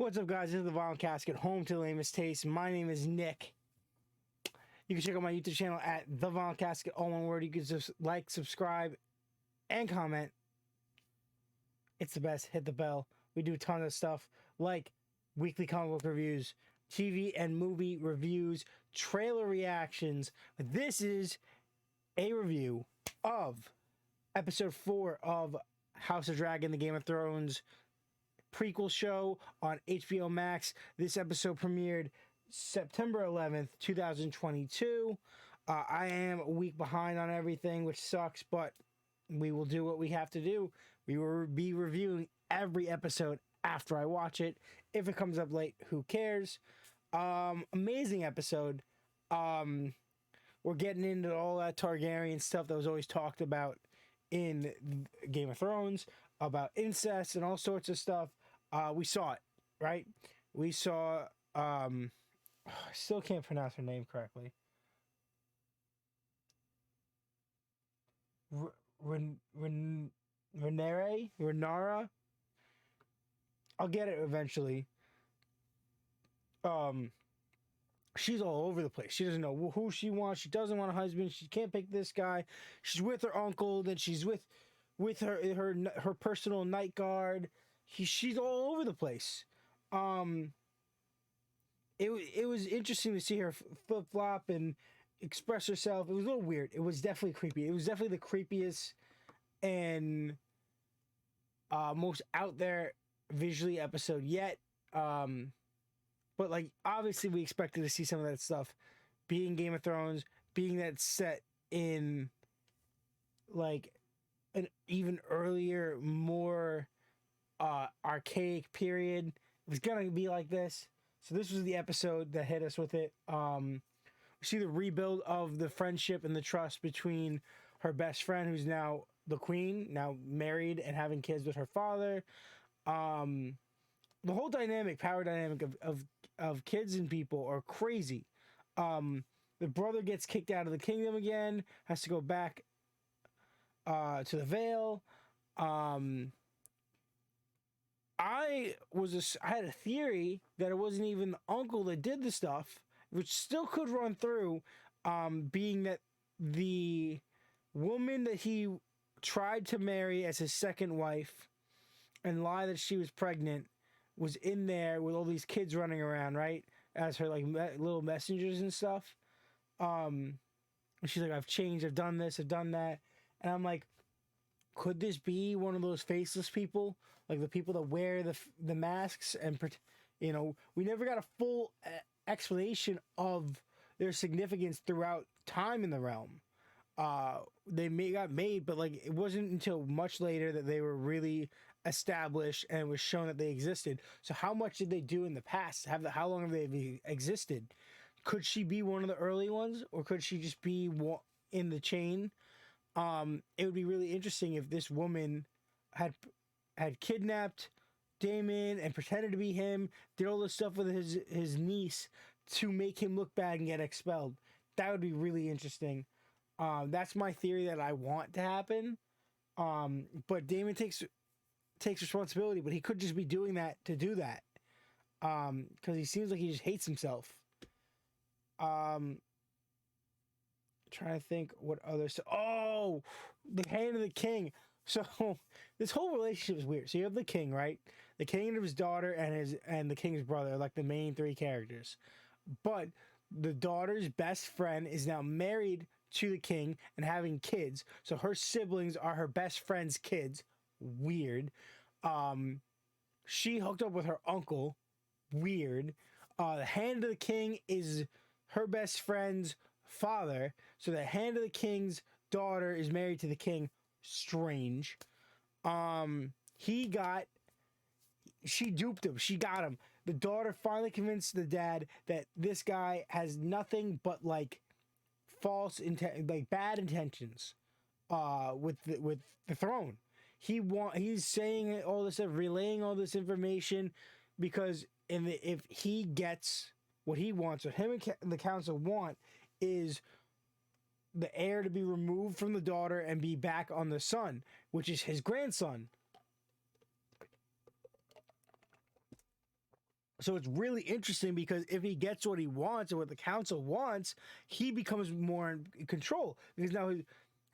What's up, guys? This is the Violent Casket, home to the lamest taste. My name is Nick. You can check out my YouTube channel at the Violent Casket, all one word. You can just like, subscribe, and comment. It's the best. Hit the bell. We do a ton of stuff like weekly comic book reviews, TV and movie reviews, trailer reactions. This is a review of episode 4 of House of Dragon, the Game of Thrones prequel show on HBOmax. This episode premiered September 11th, 2022. I am a week behind on everything, which sucks, but we will do what we have to do. We will be reviewing every episode after I watch it. If it comes up late, who cares? Amazing episode. We're getting into all that Targaryen stuff that was always talked about in Game of Thrones, about incest and all sorts of stuff. We saw it, right? We saw, I still can't pronounce her name correctly. Renara? I'll get it eventually. She's all over the place. She doesn't know who she wants. She doesn't want a husband. She can't pick this guy. She's with her uncle. Then she's with her personal night guard. She's all over the place. It was interesting to see her flip flop and express herself. It was a little weird. It was definitely creepy. It was definitely the creepiest and most out there visually episode yet. But like obviously we expected to see some of that stuff, being Game of Thrones, being that set in like an even earlier, more archaic period. It was gonna be like this. So this was the episode that hit us with it. We see the rebuild of the friendship and the trust between her best friend, who's now the queen, now married and having kids with her father. The whole dynamic, power dynamic of kids and people are crazy. The brother gets kicked out of the kingdom again, has to go back to the Vale. I had a theory that it wasn't even the uncle that did the stuff, which still could run through, being that the woman that he tried to marry as his second wife and lie that she was pregnant was in there with all these kids running around, right? As her like little messengers and stuff. She's like, I've changed, I've done this, I've done that. And I'm like, could this be one of those faceless people? Like the people that wear the masks and, you know, we never got a full explanation of their significance throughout time in the realm. They got made, but like it wasn't until much later that they were really established and it was shown that they existed. So how much did they do in the past? How long have they existed? Could she be one of the early ones, or could she just be in the chain? It would be really interesting if this woman had kidnapped Damon and pretended to be him, did all this stuff with his niece to make him look bad and get expelled. That would be really interesting. That's my theory that I want to happen. But Damon takes responsibility, but he could just be doing that to do that. Because he seems like he just hates himself. Trying to think what other stuff. Oh, the Hand of the King. So this whole relationship is weird. So you have the king, right? The king and his daughter and the king's brother, like the main three characters. But the daughter's best friend is now married to the king and having kids. So her siblings are her best friend's kids. Weird. She hooked up with her uncle. Weird. The Hand of the King is her best friend's father. So the Hand of the King's daughter is married to the king. Strange. She duped him. She got him. The daughter finally convinced the dad that this guy has nothing but like bad intentions with the throne. He's saying all this stuff, relaying all this information because if he gets what he wants, what him and the council want is the heir to be removed from the daughter and be back on the son, which is his grandson. So it's really interesting because if he gets what he wants or what the council wants, he becomes more in control. Because now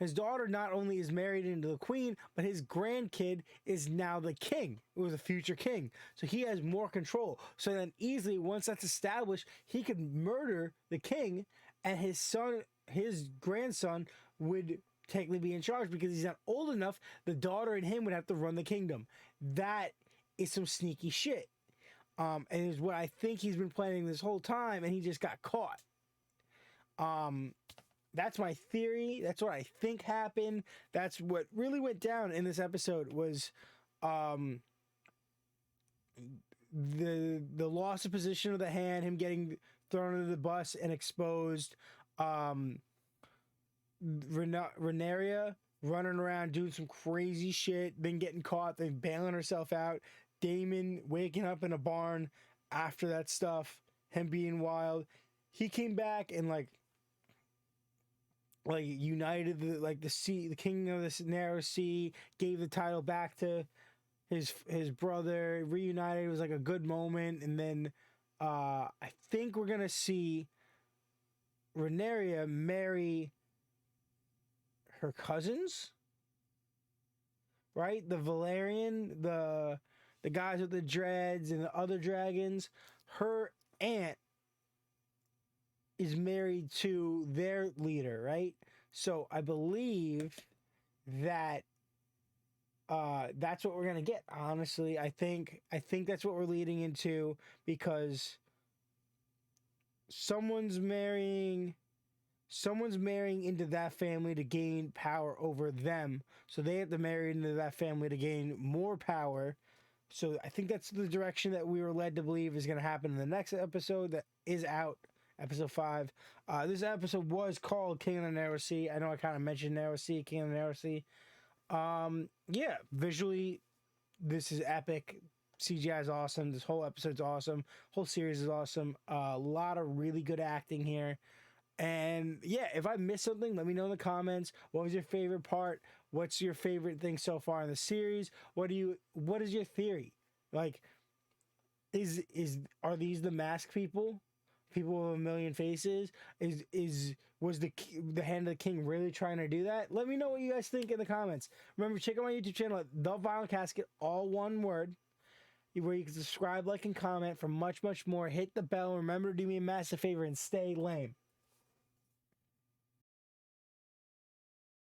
his daughter not only is married into the queen, but his grandkid is now the king, or the future king. So he has more control. So then easily, once that's established, he could murder the king, and his grandson would technically be in charge because he's not old enough. The daughter and him would have to run the kingdom. That is some sneaky shit. And is what I think he's been planning this whole time, and he just got caught. That's my theory. That's what I think happened. That's what really went down in this episode was the loss of position of the hand, him getting thrown under the bus and exposed. Renaria running around doing some crazy shit, then getting caught, then bailing herself out. Damon waking up in a barn after that stuff, him being wild. He came back and like united the king of this narrow sea, gave the title back to his brother, reunited. It was like a good moment. And then I think we're gonna see Renaria marry her cousins, right? The Valerian, the guys with the dreads and the other dragons. Her aunt is married to their leader, right? So I believe that that's what we're gonna get. Honestly, I think that's what we're leading into, because someone's marrying into that family to gain power over them. So they have to marry into that family to gain more power. So I think that's the direction that we were led to believe is going to happen in the next episode that is out, episode 5. This episode was called King of the Narrow Sea. I know I kind of mentioned Narrow Sea, King of the Narrow Sea. Yeah, visually, this is epic. CGI is awesome. This whole episode's awesome. Whole series is awesome. A lot of really good acting here. And yeah, if I missed something, let me know in the comments. What was your favorite part? What's your favorite thing so far in the series? What is your theory? Like, are these the masked people? People with a million faces? Was the Hand of the King really trying to do that? Let me know what you guys think in the comments. Remember, check out my YouTube channel at The Vinyl Casket, all one word, where you can subscribe, like, and comment for much, much more. Hit the bell. Remember to do me a massive favor and stay lame.